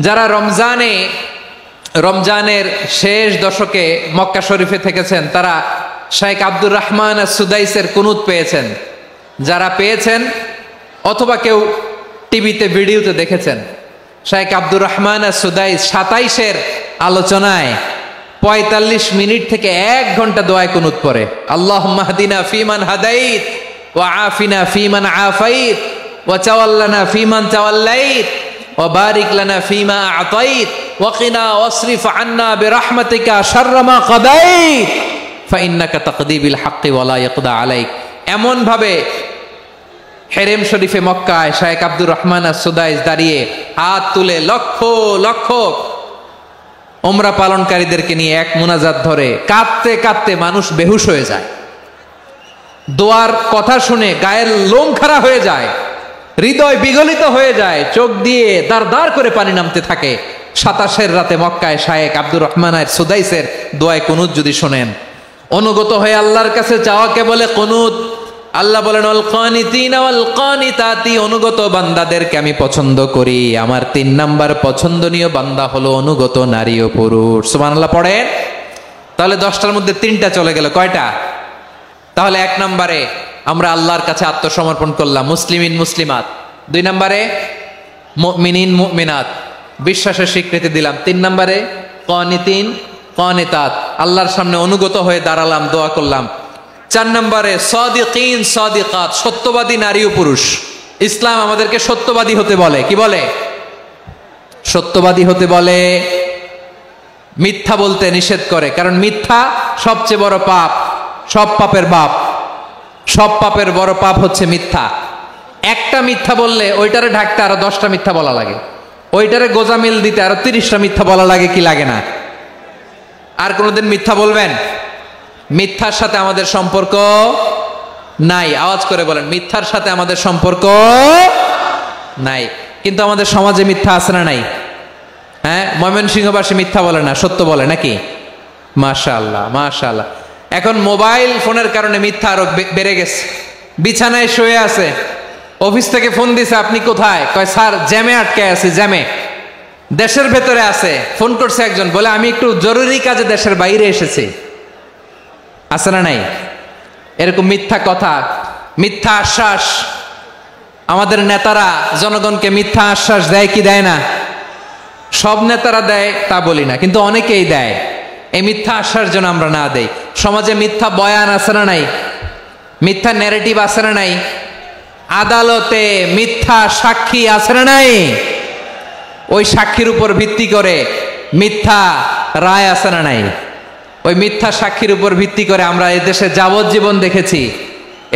যারা রমজানের শেষ দশকে মক্কা শরীফে থেকেছেন তারা শাইখ আব্দুর রহমান আস-সুদাইসের কুনুত পেয়েছেন। যারা পেয়েছেন অথবা কেউ টিভিতে ভিডিওতে দেখেছেন, শাইখ আব্দুর রহমান আস-সুদাইস 27-এর আলোচনায় 45 মিনিট থেকে 1 ঘন্টা দোয়ায় কুনুত পড়ে। আল্লাহুম্মা হদিনা ফিমান হাদাইত ওয়া আফিনা ফিমান আফাইত ওয়া তাওয়াল্লানা ফিমান তাওয়াল্লাইত ওয়া বারিক লানা ফিমা আতাইত ওয়া কিনা ওয়াসরিফ আন্না বিরহমাতিকা শাররা মা কাদাইত ফাইন্নাকা তাকদি বিল হাক্কি ওয়া লা ইয়াকদা আলাইক। এমন ভাবে হেরেম শরীফে মক্কায় শাইখ আব্দুর রহমান আস-সুদাইস দাঁড়িয়ে হাত তুলে লক্ষ লক্ষ উমরা পালনকারীদেরকে নিয়ে এক মুনাজাত ধরে কাঁদতে কাঁদতে মানুষ বেহুশ হয়ে যায়। দোয়ার কথা শুনে গায়ের লোম খাড়া হয়ে যায়, হৃদয় বিগলিত হয়ে যায়, চোখ দিয়ে দাঁড় দাঁড় করে পানি নামতে থাকে। 27-এর রাতে মক্কায় শাইখ আব্দুর রহমান আস-সুদাইসের দোয়ায় কুনুত যদি শোনেন, অনুগত হয়ে আল্লাহর কাছে চাওয়াকে বলে কুনুত। আল্লাহ বলেন আল কানিতিনা ওয়াল কানিতাতি, অনুগত বান্দাদেরকে আমি পছন্দ করি। আমার 3 নাম্বার পছন্দনীয় বান্দা হলো অনুগত নারী ও পুরুষ। সুবহানাল্লাহ পড়েন। তাহলে 10টার মধ্যে 3টা চলে গেল, কয়টা? তাহলে 1 নম্বরে আমরা আল্লাহর কাছে আত্মসমর্পণ করলাম, মুসলিমিন মুসলিমাত। 2 নম্বরে মুমিনিন মুমিনাত, বিশ্বাসের স্বীকৃতি দিলাম। 3 নম্বরে কানিতিন কানিতাত, আল্লাহর সামনে অনুগত হয়ে দাঁড়ালাম, দোয়া করলাম। 4 নম্বরে সাদিকিন সাদিকাত, সত্যবাদী নারী ও পুরুষ। ইসলাম আমাদেরকে সত্যবাদী হতে বলে। কি বলে? সত্যবাদী হতে বলে, মিথ্যা বলতে নিষেধ করে। কারণ মিথ্যা সবচেয়ে বড় পাপ, সব পাপের বাপ। সব পাপের বড় পাপ হচ্ছে মিথ্যা। একটা মিথ্যা বললে ওইটারে ঢাকতে আরো 10টা মিথ্যা বলা লাগে, ওইটারে গোজামিল দিতে আরো 30টা মিথ্যা বলা লাগে, কি লাগে না? আর কোনোদিন মিথ্যা বলবেন? মিথ্যার সাথে আমাদের সম্পর্ক নাই। আওয়াজ করে বলেন, মিথ্যার সাথে আমাদের সম্পর্ক নাই। কিন্তু আমাদের সমাজে মিথ্যা আছে না নাই? হ্যাঁ, ময়মনসিংহবাসী মিথ্যা বলে না, সত্য বলে নাকি? মাশাআল্লাহ মাশাআল্লাহ। এখন মোবাইল ফোনের কারণে মিথ্যা আরো বেড়ে গেছে। বিছানায় শুয়ে আছে, অফিস থেকে ফোন দিছে, আপনি কোথায়? কয় স্যার জ্যামে আটকে আছি, জ্যামে। দেশের ভেতরে আছে, ফোন করছে একজন, বলে আমি একটু জরুরি কাজে দেশের বাইরে এসেছি। আছে না নাই? এরকম মিথ্যা কথা, মিথ্যা আশ্বাস। আমাদের নেতারা জনগণকে মিথ্যা আশ্বাস দেয় কি দেয় না? সব নেতারা দেয় তা বলি না, কিন্তু অনেকেই দেয়। এই মিথ্যা আশ্বাস যেন আমরা না দেই। সমাজে মিথ্যা বয়ান আছে না নাই? মিথ্যা ন্যারেটিভ আছে না নাই? আদালতে মিথ্যা সাক্ষী আছে না নাই? ওই সাক্ষীর উপর ভিত্তি করে মিথ্যা রায় আছে না নাই? ওই মিথ্যা সাক্ষীর উপর ভিত্তি করে আমরা এদেশে যাবজ্জীবন দেখেছি,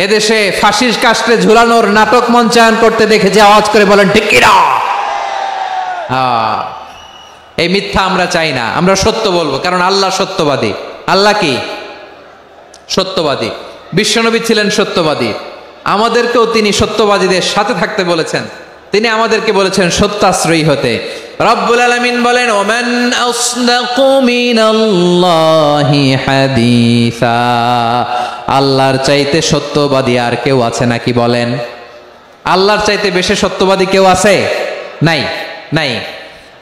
এদেশে ফাঁসির কাস্টে ঝুলানোর নাটক মঞ্চায়ন করতে দেখেছি। আওয়াজ করে বলেন ঠিক কি না? এই মিথ্যা আমরা চাই না, আমরা সত্য বলবো, কারণ আল্লাহ সত্যবাদী। আল্লাহ কি? সত্যবাদী। বিশ্বনবী ছিলেন সত্যবাদী, আমাদেরকেও তিনি সত্যবাদীদের সাথে থাকতে বলেছেন। তিনি আমাদেরকে বলেছেন সত্যাশ্রয়ী হতে। রব্বুল আলামিন বলেন ওমান আসদাকু মিনাল্লাহি হাদিসা, আল্লাহর চাইতে সত্যবাদী আর কেউ আছে নাকি বলেন? আল্লাহর চাইতে বেশি সত্যবাদী কেউ আছে? নাই, নাই।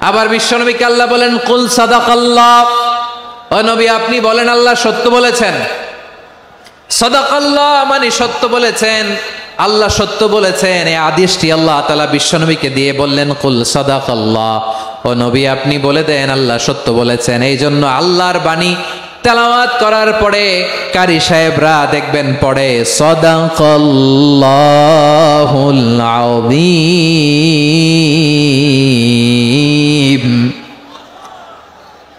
আবার বিশ্বনবীকে আল্লাহ বলেন কুল সাদাকাল্লাহ, ও নবী আপনি বলেন আল্লাহ সত্য বলেছেন। সাদাকাল্লাহ মানে সত্য বলেছেন, আল্লাহ সত্য বলেছেন। এই আদেশটি আল্লাহ তাআলা বিশ্বনবীকে দিয়ে বললেন কুল সাদাকাল্লাহ, ও নবী আপনি বলে দেন আল্লাহ সত্য বলেছেন। এই জন্য আল্লাহর বাণী তেলাওয়াত করার পরে কারি সাহেবরা দেখবেন পড়ে সাদাকাল্লাহুল আযীম।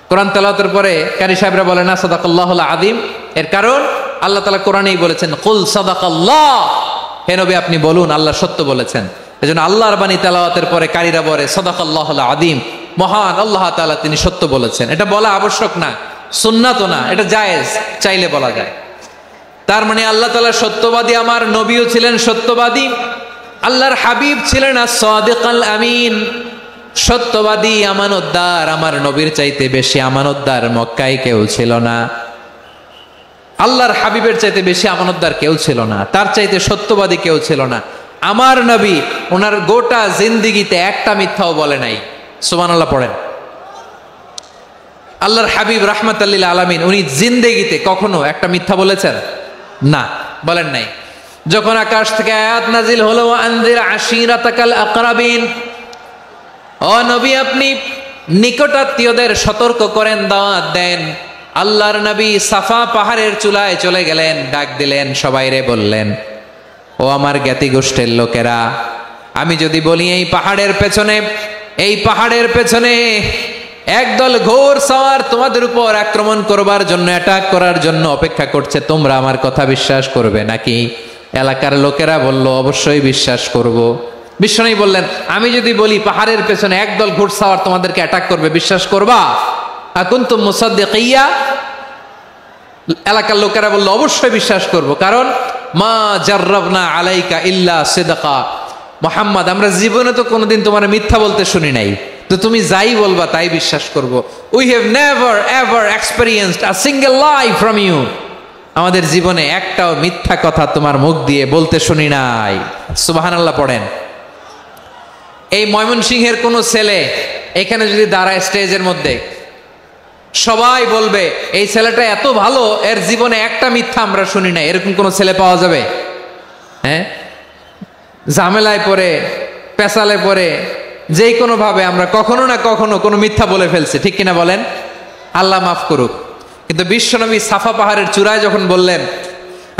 কোরআন তেলাওয়াতের পরে কারি সাহেবরা বলে না সাদাকাল্লাহুল আযীম। এর কারণ আল্লাহ তাআলা কোরআনেই বলেছেন কুল সাদাকাল্লাহ, হে নবী আপনি বলুন আল্লাহ সত্য বলেছেন। এজন্য আল্লাহর বাণী তেলাওয়াতের পরে কারীরা বলে সাদাকাল্লাহুল আযীম, মহান আল্লাহ তাআলা তিনি সত্য বলেছেন। এটা বলা আবশ্যক না, সুন্নাতও না, এটা জায়েজ, চাইলে বলা যায়। তার মানে আল্লাহ তাআলা সত্যবাদী, আমার নবীও ছিলেন সত্যবাদী, আল্লাহর হাবিব ছিলেন as-সাদিকাল আমিন, সত্যবাদী আমানতদার। আমার নবীর চাইতে বেশি আমানতদার মক্কায় কেউ ছিল না, আল্লাহর হাবিবের চাইতে বেশি আমানতদার কেউ ছিল না, তার চাইতে সত্যবাদী কেউ ছিল না। আমার নবী ওনার গোটা জিন্দিগিতে একটা মিথ্যাও বলে নাই, সুবহানাল্লাহ পড়েন। আল্লাহর হাবিব রাহমাতাল লিল আলামিন উনি জিন্দেগিতে কখনো একটা মিথ্যা বলেছেন? না, বলেন নাই। যখন আকাশ থেকে আয়াত নাজিল হলো আনজির আশিরাতাকাল আকরাবিন, ও নবী আপনি নিকটাত্মীয়দের সতর্ক করেন, দাওয়াত দেন। আল্লাহর নবী সাফা পাহাড়ের চূড়ায় চলে গেলেন, ডাক দিলেন, সবাইরে বললেন, ও আমার জ্ঞাতি গোষ্ঠীর লোকেরা, আমি যদি বলি এই পাহাড়ের পেছনে একদল ঘোর সওয়ার তোমাদের উপর আক্রমণ করবার জন্য, অ্যাটাক করার জন্য অপেক্ষা করছে, তোমরা আমার কথা বিশ্বাস করবে নাকি? এলাকার লোকেরা বলল, অবশ্যই বিশ্বাস করব। বিশ্বনবী বললেন, আমি যদি বলি পাহাড়ের পেছনে একদল ঘোড়সাওয়ার তোমাদেরকে অ্যাটাক করবে, বিশ্বাস করবা? আকুনতুম মুসাদ্দিকিয়া? এলাকার লোকেরা বলল, অবশ্যই বিশ্বাস করব, কারণ মা জাররাবনা আলাইকা ইল্লা সিদকা। মুহাম্মদ, আমরা জীবনে তো কোনোদিন তোমার মিথ্যা বলতে শুনি নাই, তো তুমি যাই বলবা তাই বিশ্বাস করব। We have never ever experienced a single lie from you. আমাদের জীবনে একটাও মিথ্যা কথা তোমার মুখ দিয়ে বলতে শুনি নাই। সুবহানাল্লাহ পড়েন। এই ময়মনসিংহের কোন ছেলে এখানে যদি দাঁড়ায় স্টেজের মধ্যে, সবাই বলবে এই ছেলেটা এত ভালো, এর জীবনে একটা মিথ্যা আমরা শুনি নাই। এরকম কোন ছেলে পাওয়া যাবে? হ্যাঁ, ঝামেলায় পড়ে, পেশালে পড়ে, যে কোনো ভাবে আমরা কখনো না কখনো কোনো মিথ্যা বলে ফেলছি, ঠিক কিনা বলেন? আল্লাহ মাফ করুক। কিন্তু বিশ্বনবী সাফা পাহাড়ের চূড়ায় যখন বললেন,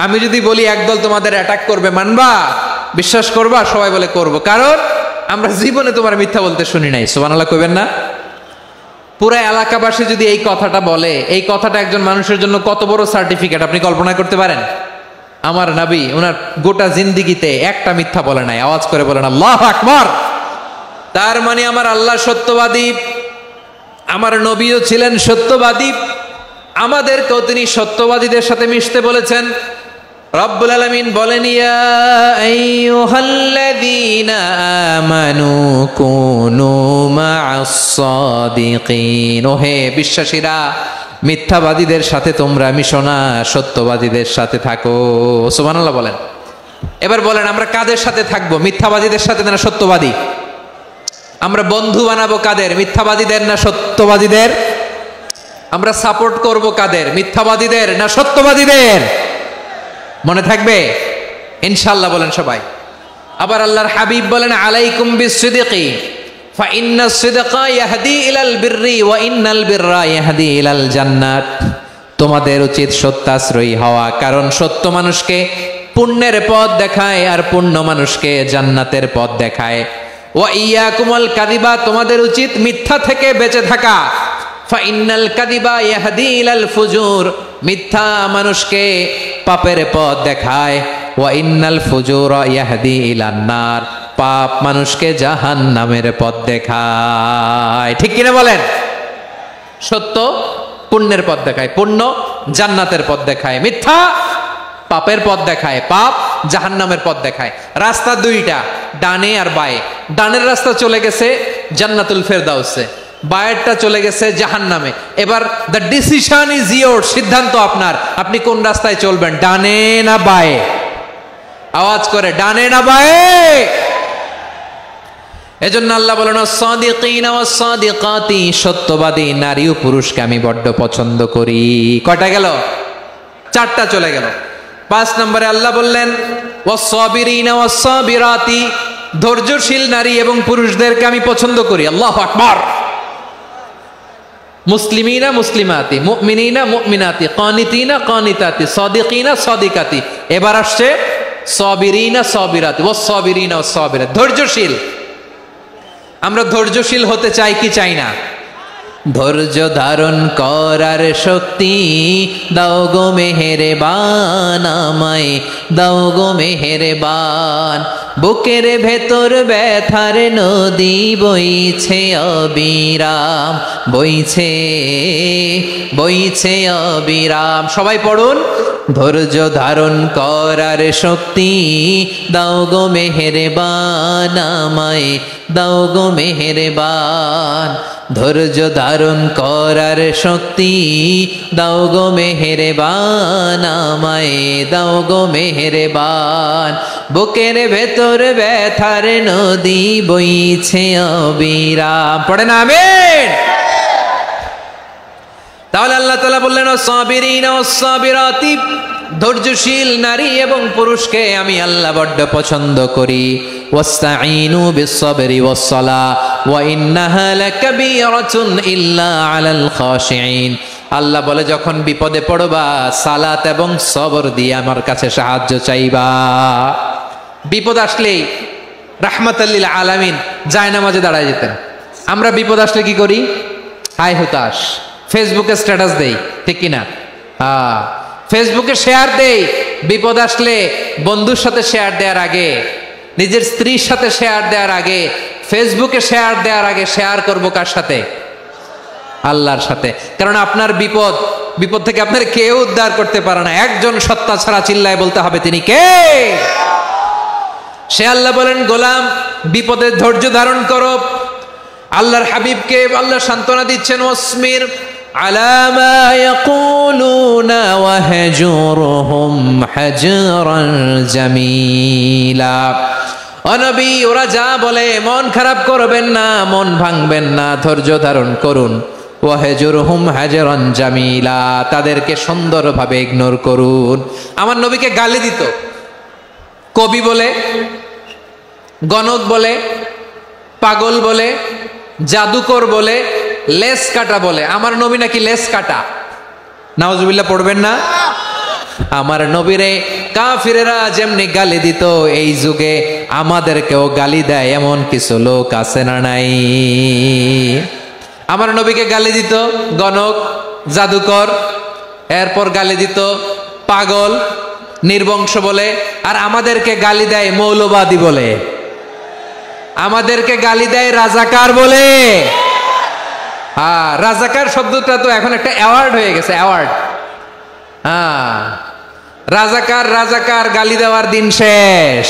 আমি যদি বলি একদল তোমাদের অ্যাটাক করবে, মানবা? বিশ্বাস করবা? সবাই বলে করব, কারণ আমরা জীবনে তোমার মিথ্যা বলতে শুনি নাই। সুবহানাল্লাহ কইবেন না? পুরো এলাকাবাসী যদি এই কথাটা বলে, এই কথাটা একজন মানুষের জন্য কত বড় সার্টিফিকেট আপনি কল্পনা করতে পারেন? আমার নবী ওনার গোটা জিন্দেগিতে একটা মিথ্যা বলে নাই। আওয়াজ করে বলেন আল্লাহু আকবার। তার মানে আমার আল্লাহ সত্যবাদী, আমার নবীও ছিলেন সত্যবাদী, আমাদেরকেও তিনি সত্যবাদীদের সাথে মিশতে বলেছেন। রব্বুল আলামিন বলেন, ইয়া আইয়ুহাল্লাযীনা আমানু কুনু মা'আস সাদিকিন। ওহে বিশ্বাসীরা, মিথ্যাবাদীদের সাথে তোমরা মিশো না, সত্যবাদীদের সাথে থাকো। সুবহানাল্লাহ বলেন। এবার বলেন, আমরা কাদের সাথে থাকবো? মিথ্যাবাদীদের সাথে না সত্যবাদী? আমরা বন্ধু বানাবো কাদের? মিথ্যাবাদীদের না সত্যবাদীদের? আমরা সাপোর্ট করব কাদের? মিথ্যাবাদীদের না সত্যবাদীদের? মনে থাকবে ইনশাআল্লাহ বলেন সবাই। আবার আল্লাহর হাবিব বলেন, আলাইকুম বিসসিদকি ফা ইন্নাস সিদকা ইয়াহদি ইলাল বিররি ওয়া ইন্নাল বিররা ইয়াহদি ইলাল জান্নাত। তোমাদের উচিত সত্যাশ্রয়ী হওয়া, কারণ সত্য মানুষকে পুণ্যের পথ দেখায় আর পুণ্য মানুষকে জান্নাতের পথ দেখায়। ওয়া ইয়াকুমুল কাযিবা, তোমাদের উচিত মিথ্যা থেকে বেঁচে থাকা। ফাইনাল কাযিবা ইয়াহদি ইলাল ফুজুর, মিথ্যা মানুষকে পাপের পথ দেখায়। ওয়া ইন্নাল ফুজুরা ইয়াহদি ইলান নার, পাপ মানুষকে জাহান্নামের পথ দেখায়। ঠিক কিনা বলেন? সত্য পুণ্যের পথ দেখায়, পুণ্য জান্নাতের পথ দেখায়, মিথ্যা পাপের পথ দেখায়, পাপ জাহান্নামের পথ দেখায়। রাস্তা দুইটা, ডানে আর বায়ে। ডানের রাস্তা চলে গেছে জান্নাতুল ফেরদাউসে, বায়েরটা চলে গেছে জাহান্নামে। এবার দ্য ডিসিশন ইজ ইয়োর, সিদ্ধান্ত আপনার, আপনি কোন রাস্তায় চলবেন, ডানে না বায়ে? আওয়াজ করে, ডানে না বায়ে? এজন্য আল্লাহ বলেন, সাদিকিনা ওয়াস সাদিকাতি, সত্যবাদী নারী ও পুরুষকে আমি বড্ড পছন্দ করি। কয়টা গেল? চারটা চলে গেল। 5 নম্বরে আল্লাহ বললেন, ওয়াস সাবিরিনা ওয়াস সাবিরাতি, ধৈর্যশীল নারী এবং পুরুষদেরকে আমি পছন্দ করি। আল্লাহু আকবার। মুসলিমিনা মুসলিমাতি, মুমিনিনা মুমিনাতি, কানিতিনা কানিতাতি, সাদিকিনা সাদিকাতি। এবার আসছে সাবিরিনা সাবিরাতি, ওয়াস সাবিরিনা ওয়াস সাবিরাত, ধৈর্যশীল। আমরা ধৈর্যশীল হতে চাই কি চাই না? ধৈর্য ধারণ করার শক্তি দাও গো মেহেরবান, আমায় দাও গো মেহেরবান। বুকের ভেতর ব্যথার নদী বইছে অবিরাম, বইছে বইছে অবিরাম। সবাই পড়ুন, ধৈর্য ধারণ করার শক্তি দাও গো মেহেরবান, আমায় দাও গো মেহেরবান। ধৈর্য ধারণ করার শক্তি দাও গো মেহেরবান, আমায় দাও গো মেহেরবান। বুকের ভেতর ব্যথার নদী বইছে অবিরাম। পড়ে না আমিন। তাহলে আল্লাহ তাআলা বললেন ওয়াসসাবিরিনা ওয়াসসাবিরাতি, ধৈর্যশীল নারী এবং পুরুষকে আমি আল্লাহ বড্ড পছন্দ করি। ওয়াস্তাঈনু বিস-সাবরি ওয়াস-সালাহ ওয়া ইন্নাহা লাকাবীরাতুন ইল্লা আলাল খাশিঈন। আল্লাহ বলে যখন বিপদে পড়বা সালাত এবং সবর দিয়ে আমার কাছে সাহায্য চাইবা। বিপদ আসলেই রাহমাতাল লিল আলামিন জায়নামাজে দাঁড়ায় যেতেন। আমরা বিপদ আসলে কি করি? হায় হুতাশ, ফেসবুকে স্ট্যাটাস দেই, ঠিক কিনা? ফেসবুকে শেয়ার দেই। বিপদ আসলে বন্ধুর সাথে শেয়ার দেওয়ার আগে, নিজের স্ত্রীর সাথে শেয়ার দেওয়ার আগে, ফেসবুকে শেয়ার দেওয়ার আগে শেয়ার করবো কার সাথে? আল্লাহর সাথে। কারণ আপনার বিপদ থেকে আপনার কেউ উদ্ধার করতে পারে না, একজন সত্তা ছাড়া চিল্লায় বলতে হবে তিনি কে। সে আল্লাহ বলেন গোলাম বিপদে ধৈর্য ধারণ করো। আল্লাহর হাবিবকে আল্লাহ সান্ত্বনা দিচ্ছেন ওয়াসমির আলা মা ইয়াকুলুনা ওয়াহজুরহুম হাজরান জামিলা। ও নবী, ওরা যা বলে মন খারাপ করবেন না, মন ভাঙবেন না, ধৈর্য ধারণ করুন। ওয়াহজুরহুম হাজরান জামিলা, তাদেরকে সুন্দরভাবে ইগনোর করুন। আমার নবীকে গালি দিত কবি বলে, গণক বলে, পাগল বলে, জাদুকর বলে, লেস কাটা বলে। আমার নবী নাকি লেস কাটা। নাউজুবিল্লাহ পড়বেন না। আমার নবীরে কাফিরেরা যেমনি গালি দিত, এই যুগে আমাদেরকেও গালি দেয় এমন কিছু লোক আছে না নাই? আমার নবীকে গালি দিত গণক, জাদুকর, এরপর গালি দিত পাগল, নির্বংশ বলে, আর আমাদেরকে গালি দেয় মৌলবাদী বলে, আমাদেরকে গালি দেয় রাজাকার বলে। রাজাকার শব্দটা তো এখন একটা অ্যাওয়ার্ড হয়ে গেছে, অ্যাওয়ার্ড। রাজাকার রাজাকার গালি দেওয়ার দিন শেষ।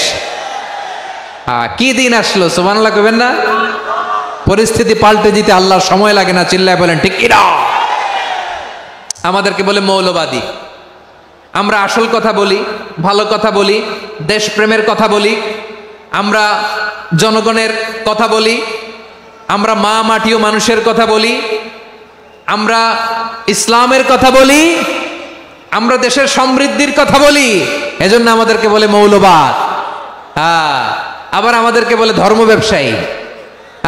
কি দিন আসলো সুবহানাল্লাহ কইবেন না? পরিস্থিতি পাল্টে দিতে আল্লাহর সময় লাগে না, চিল্লায় বলেন ঠিক কি না? আমাদেরকে বলে মৌলবাদী। আমরা আসল কথা বলি, ভালো কথা বলি, দেশপ্রেমের কথা বলি, আমরা জনগণের কথা বলি, আমরা মা মাটি ও মানুষের কথা বলি, আমরা ইসলামের কথা বলি, আমরা দেশের সমৃদ্ধির কথা বলি, এজন্য আমাদেরকে বলে মৌলবাদ। আবার আমাদেরকে বলে ধর্ম ব্যবসায়ী,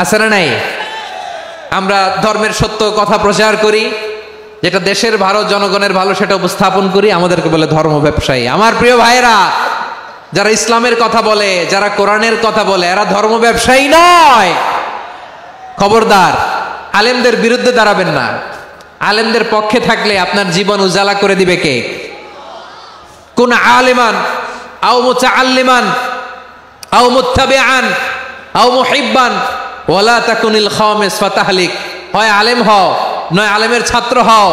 আছে না নাই? আমরা ধর্মের সত্য কথা প্রচার করি, যেটা দেশের ভালো, জনগণের ভালো সেটা উপস্থাপন করি, আমাদেরকে বলে ধর্ম ব্যবসায়ী। আমার প্রিয় ভাইরা, যারা ইসলামের কথা বলে, যারা কোরআনের কথা বলে, এরা ধর্ম ব্যবসায়ী নয়। খবরদার, আলেমদের বিরুদ্ধে দাঁড়াবেন না। আলেমদের পক্ষে থাকলে আপনার জীবন উজালা করে দিবে কে? কোন আলেমান আও মুতাআল্লিমান আও মুত্তাবিআন আও মুহিব্বান ওয়ালা তাকুনিল খামিস ফাতাহলিক। হয় আলেম হও, নয় আলেমের ছাত্র হও,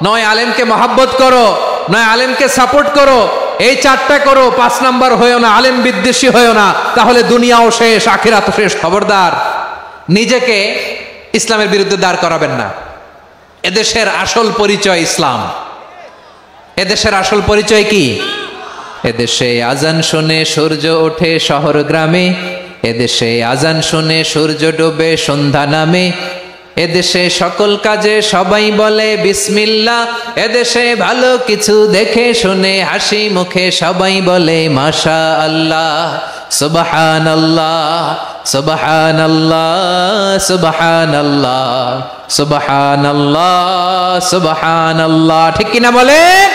নয় আলেমকে মহব্বত করো, নয় আলেমকে সাপোর্ট করো। এই চারটা করো, 5 নাম্বার হয়েও না, আলেম বিদ্বেষী হয়েও না, তাহলে দুনিয়াও শেষ, আখিরাতও শেষ। খবরদার, নিজেকে ইসলামের বিরুদ্ধে দাঁড় করাবেন না। এদেশের আসল পরিচয় ইসলাম। এদেশের আসল পরিচয় কি? এদেশে আজান শুনে সূর্য ওঠে শহর গ্রামে, এদেশে আজান শুনে সূর্য ডোবে সন্ধ্যা নামে, এদেশে সকল কাজে সবাই বলে বিসমিল্লাহ, এদেশে ভালো কিছু দেখে শুনে হাসি মুখে সবাই বলে মাশা আল্লাহ, সুবহানাল্লাহ, সুবহানাল্লাহ, সুবহানাল্লাহ, সুবহানাল্লাহ, সুবহানাল্লাহ। ঠিক কিনা বলেন?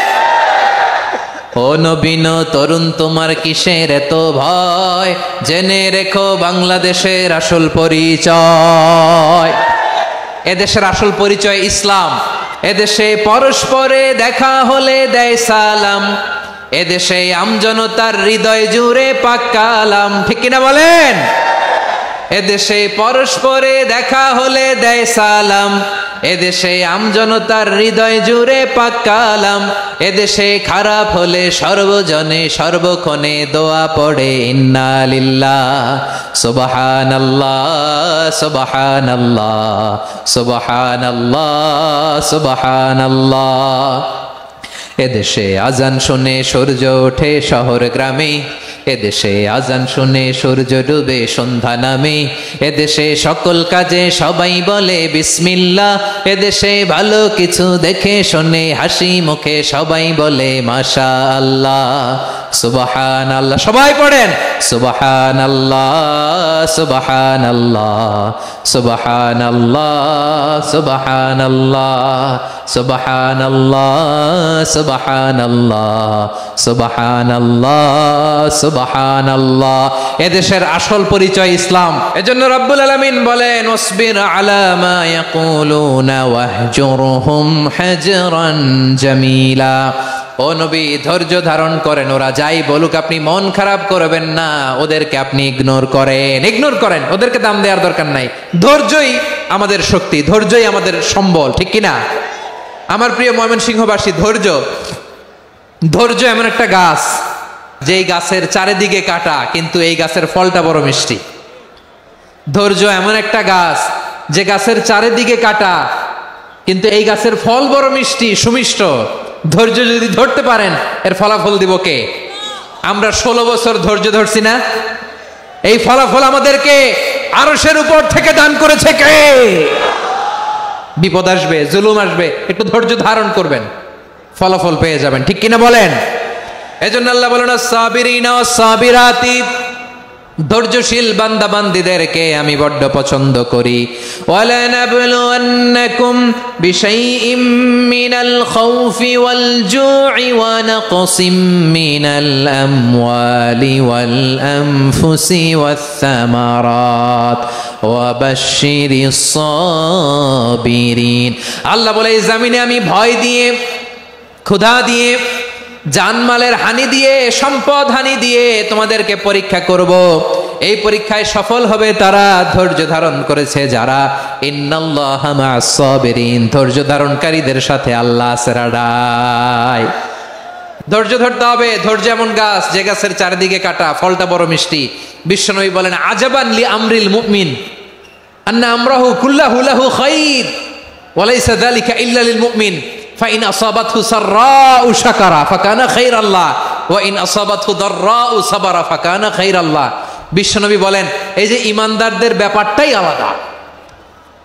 ও নবীন তরুণ, তোমার কিসের এত ভয়? জেনে রেখো বাংলাদেশের আসল পরিচয়। এদেশের আসল পরিচয় ইসলাম। এদেশে পরস্পরে দেখা হলে দেয় সালাম, এদেশে আমজনতার হৃদয় জুড়ে পাক কালাম। ঠিক কিনা বলেন? এদেশে পরস্পরে দেখা হলে দেয় সালাম, এদেশে আমজনতার হৃদয় জুড়ে পাক কালাম, এদেশে খারাপ হলে সর্বজনে সর্বক্ষণে দোয়া পড়ে ইন্না লিল্লাহ সুবহানাল্লাহ সুবহানাল্লাহ সুবহানাল্লাহ সুবহানাল্লাহ। এদেশে আজান শুনে সূর্য ওঠে শহর গ্রামে, এদেশে আজান শুনে সূর্য ডুবে সন্ধ্যা নামে, এদেশে সকল কাজে সবাই বলে বিসমিল্লাহ, এদেশে ভালো কিছু দেখে শুনে হাসি মুখে সবাই বলে মাশাআল্লাহ সুবহানাল্লাহ। সবাই পড়েন সুবহানাল্লাহ সুবহানাল্লাহ সুবহানাল্লাহ সুবহানাল্লাহ সুবহানাল্লাহ সুবহানাল্লাহ সুবহানাল্লাহ সুবহানাল্লাহ। এদেশের আসল পরিচয় ইসলাম। এজন্য রব্বুল আলামিন বলেন ওয়াসবির আলা মা ইয়াকুলুনা ওয়াহজুরহুম হাজরান জামিলা। ও নবী, ধৈর্য ধারণ করেন, ওরা যাই বলুক আপনি মন খারাপ করবেন না, ওদেরকে আপনি ইগনোর করেন, ওদেরকে দাম দেওয়ার দরকার নাই। ধৈর্যই আমাদের শক্তি, ধৈর্যই আমাদের সম্বল, ঠিক কিনা? আমার প্রিয় ময়মনসিংহবাসী, ধৈর্য এমন একটা গাছ, যেই গাছের চারিদিকে কাটা কিন্তু এই গাছের ফলটা বড় মিষ্টি। ধৈর্য এমন একটা গাছ, যে গাছের চারিদিকে কাটা কিন্তু এই গাছের ফল বড় মিষ্টি সুমিষ্ট। ধৈর্য যদি ধরতে পারেন, এর ফলাফল দিব কে? আমরা 16 বছর ধৈর্য ধরছি না? এই ফলাফল আমাদেরকে আরশের উপর থেকে দান করেছে কে? বিপদ আসবে, জুলুম আসবে, একটু ধৈর্য ধারণ করবেন, ফলাফল পেয়ে যাবেন, ঠিক কিনা বলেন? এজন্য আল্লাহ বলেন আস-সাবিরিনা ওয়াস-সাবিরাতি, ধৈর্যশীল বান্দা বান্দীদেরকে আমি বড্ড পছন্দ করি। ওয়ালা নাবলুওয়ান্নাকুম বিশাইইম মিনাল খাউফি ওয়াল জু'i ওয়া নাকসিম মিনাল আমওয়ালি ওয়াল আনফুসি ওয়াস সামারাত ওয়া বাশশিরিস সাবিরিন। আল্লাহ বলে এই জমিনে আমি ভয় দিয়ে, ক্ষুধা দিয়ে, জানমালের হানি দিয়ে, সম্পদ হানি দিয়ে তোমাদেরকে পরীক্ষা করব। এই পরীক্ষায় সফল হবে তারা ধৈর্য ধারণ করেছে যারা। ইন্নাল্লাহা মা'আস সাবিরিন, ধৈর্য ধারণকারীদের সাথে আল্লাহ আছে রাডায়। ধৈর্য ধরতে হবে। ধৈর্য এমন গাছ, যে গাছের চারিদিকে কাটা, ফলটা বড় মিষ্টি। বিশ্বনবী বলেন আজাবান লি আমরিল মুমিন আন্না আমরাহু কুল্লাহু লাহু খাইর ওয়া লাইসা যালিকা ইল্লা লিল মুমিন ফাইন আসাবাতহু সাররাউ শাকারা ফাকানা খাইরাল্লাহ ওয়া ইন আসাবাতহু দাররাউ সাবারা ফাকানা খাইরাল্লাহ। বিশ্বনবী বলেন এই যে ইমানদারদের ব্যাপারটাই আলাদা,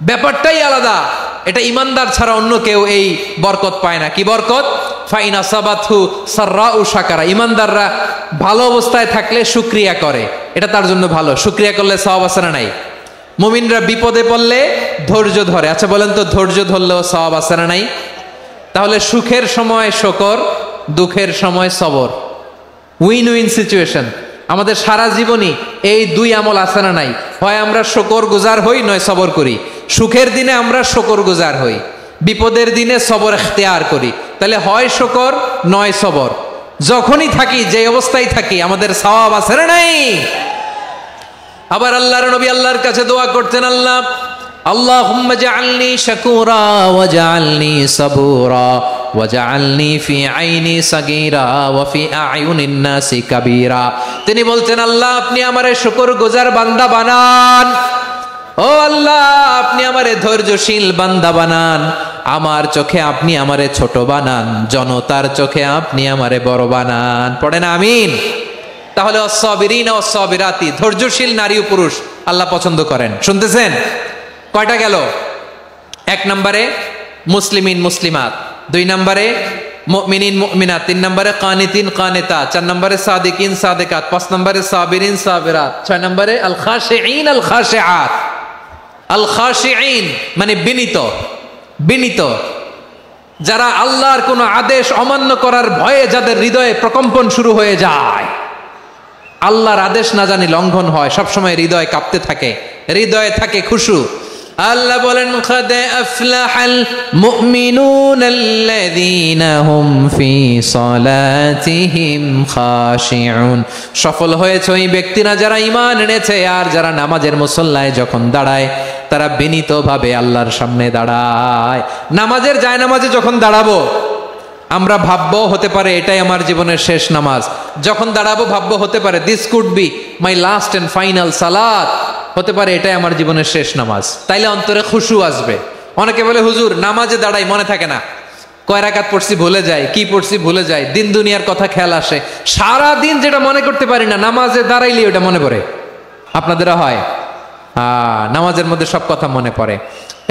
ব্যাপারটাই আলাদা। এটা ইমানদার ছাড়া অন্য কেউ এই বরকত পায় না। কি বরকত? ফাইন আসাবাতহু সাররাউ শাকারা। ইমানদাররা ভালো অবস্থায় থাকলে শুকরিয়া করে, এটা তার জন্য ভালো। শুকরিয়া করলে সওয়াব আছে না নাই? মুমিনরা বিপদে পড়লে ধৈর্য ধরে। আচ্ছা বলেন তো, ধৈর্য ধরলেও সওয়াব আছে না নাই? তাহলে সুখের সময় শুকর, দুঃখের সময় সবর, উইন উইন সিচুয়েশন। আমাদের সারা জীবনই এই দুই আমল আছে না নাই? হয় আমরা শুকর গুজার হই, নয় সবর করি। সুখের দিনে আমরা শুকর গুজার হই, বিপদের দিনে সবর ইখতিয়ার করি। তাহলে হয় শুকর নয় সবর। যখনই থাকি, যে অবস্থায় থাকি, আমাদের সওয়াব আছে না নাই? আবার আল্লাহর নবী আল্লাহর কাছে দোয়া করতেন, আল্লাহুম্মা জাআলনি শাকুরা ওয়াজআলনি সাবুরা ওয়াজআলনি ফি আইনি সাগীরা ওয়া ফি আ'য়ুনিন নাসি কাবীরা। তিনি বলতেন, আল্লাহ আপনি আমারে শুকরগুজার বান্দা বানান। ও আল্লাহ, আপনি আমারে ধৈর্যশীল বান্দা বানান। আমার চোখে আপনি আমারে ছোট বানান, জনতার চোখে আপনি আমারে বড় বানান। পড়েন আমিন। তাহলে আস-সাবিরিনা ওয়াস-সাবিরাতি, ধৈর্যশীল নারী ও পুরুষ আল্লাহ পছন্দ করেন। শুনতেছেন? কয়টা গেল? 1 নম্বরে মুসলিমিন মুসলিমাত, 2 নম্বরে মুমিনিন মুমিনাত, 3 নম্বরে কানিতিন কানিতাত, 4 নম্বরে সাদিকিন সাদিকাত, 5 নম্বরে সাবিরিন সাবিরাত, 6 নম্বরে আল খাশিঈন আল খাশিআত। আল খাশিঈন মানে বিনীত, বিনীত, যারা আল্লাহর কোন আদেশ অমান্য করার ভয়ে যাদের হৃদয়ে প্রকম্পন শুরু হয়ে যায়, আল্লাহর আদেশ না জানি লঙ্ঘন হয়, সবসময় হৃদয় কাঁপতে থাকে, হৃদয়ে থাকে খুশু। আল্লাহ বলেন কাদ আফলাহাল মুমিনুনাল্লাযীনা হুম ফি সালাতিহিম খাশিউন। সফল হয়েছে ওই ব্যক্তিরা যারা ঈমান এনেছে আর যারা নামাজের মুসল্লায় যখন দাঁড়ায় তারা বিনীতভাবে আল্লাহর সামনে দাঁড়ায়। নামাজের জায়নামাজে যখন দাঁড়াবো আমরা ভাববো হতে পারে এটাই আমার জীবনের শেষ নামাজ। যখন দাঁড়াবো ভাববো হতে পারে this could be my last and final সালাত, হতে পারে এটাই আমার জীবনের শেষ নামাজ। তাইলে অন্তরে খুশু আসবে। অনেকে বলে হুজুর নামাজে দাঁড়াই মনে থাকে না, কয় রাকাত পড়ছি ভুলে যায়, কি পড়ছি ভুলে যায়, দিন দুনিয়ার কথা খেয়াল আসে, সারা দিন যেটা মনে করতে পারি না নামাজে দাঁড়াইলে ওটা মনে পড়ে। আপনাদেরও হয়? নামাজের মধ্যে সব কথা মনে পড়ে।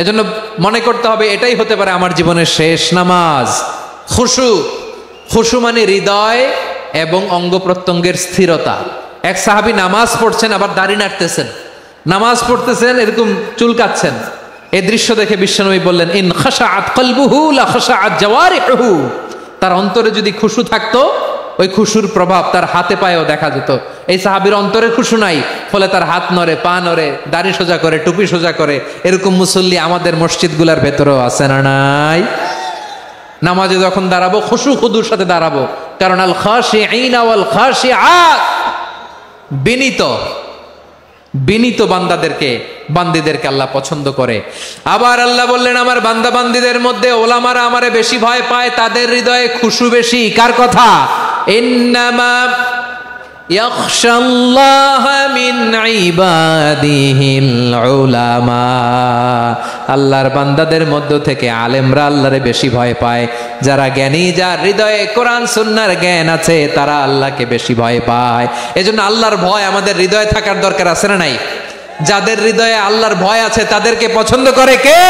এজন্য মনে করতে হবে এটাই হতে পারে আমার জীবনের শেষ নামাজ। খুশু, খুশু মানে হৃদয় এবং অঙ্গ প্রত্যঙ্গের স্থিরতা। এক সাহাবী নামাজ পড়ছেন আবার দাড়ি নাড়তেছেন, নামাজ পড়তেছেন এরকম চুলকাচ্ছেন। এই দৃশ্য দেখে বিশ্বনবী বললেন ইন খাশাআত কলবুহু লা খাশাআত জাওয়ারিহু। তার অন্তরে যদি খুশু থাকতো ওই খুশুর প্রভাব তার হাতে পায়েও দেখা যেত। এই সাহাবীর অন্তরে খুশু নাই, ফলে তার হাত নড়ে, পা নড়ে, দাড়ি সোজা করে, টুপি সোজা করে। এরকম মুসল্লি আমাদের মসজিদগুলোর ভেতরেও আছে না নাই? নামাজে যখন দাঁড়াবো খুশু খুদুর সাথে দাঁড়াবো, কারণ আল খাশিঈনা ওয়াল খাশিআত, বিনীত বিনীত বান্দিদেরকে আল্লাহ পছন্দ করে। আবার আল্লাহ বললেন আমার বান্দা বান্দিদের মধ্যে ওলামারা আমারে বেশি ভয় পায়, তাদের হৃদয়ে খুশু বেশি। কার কথা? ইন্নামা ইয়াখশাল্লাহা মিন ইবাদিহিল উলামা। আল্লাহর বান্দাদের মধ্য থেকে আলেমরা আল্লাহরে বেশি ভয় পায়। যারা জ্ঞানী, যার হৃদয়ে কোরআন সুন্নাহর জ্ঞান আছে, তারা আল্লাহকে বেশি ভয় পায়। এজন্য আল্লাহর ভয় আমাদের হৃদয়ে থাকার দরকার আছে না নাই? যাদের হৃদয়ে আল্লাহর ভয় আছে তাদেরকে পছন্দ করে কে?